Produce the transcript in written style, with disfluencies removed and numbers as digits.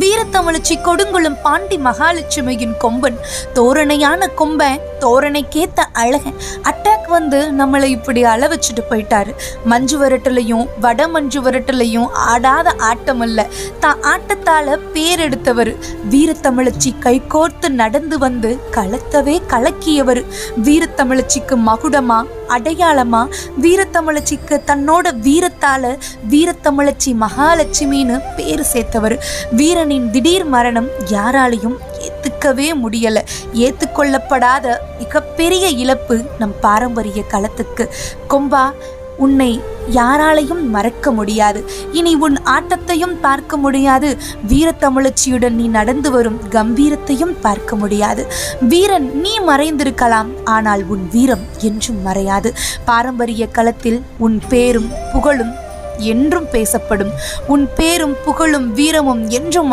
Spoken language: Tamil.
வீரத்தமிழச்சி கொடுங்குளம் பாண்டி மகாலட்சுமியின் கொம்பன், தோரணையான கொம்பன், தோரணைக்கேத்த அழகன். அட்டாக் வந்து நம்மளை இப்படி அள வச்சுட்டு போயிட்டாரு. மஞ்சு வரட்டுலையும் வட மஞ்சு வரட்டுலையும் ஆடாத ஆட்டம் இல்ல, தான் ஆட்டத்தால பேர் எடுத்தவர். வீரத்தமிழச்சி கைகோர்த்து நடந்து வந்து களத்தவே கலக்கியவர். வீரத்தமிழச்சிக்கு மகுடமா, அடையாளமா, வீரத்தமிழச்சிக்கு தன்னோட வீரத்தால வீரத்தமிழச்சி மகாலட்சுமின்னு பேர் சேர்த்தவர். வீரனின் திடீர் மரணம் யாராலையும் ஏத்துக்கவே முடியல. ஏத்துக்கொள்ளப்படாத மிகப்பெரிய இழப்பு நம் பாரம்பரிய களத்துக்கு. கொம்பா, உன்னை யாராலையும் மறக்க முடியாது. இனி உன் ஆட்டத்தையும் பார்க்க முடியாது. வீரத்தமிழச்சியுடன் நீ நடந்து வரும் கம்பீரத்தையும் பார்க்க முடியாது. வீரன் நீ மறைந்திருக்கலாம், ஆனால் உன் வீரம் என்றும் மறையாது. பாரம்பரிய களத்தில் உன் பேரும் புகழும் என்றும் பேசப்படும். உன் பேரும் புகழும் வீரமும் என்றும்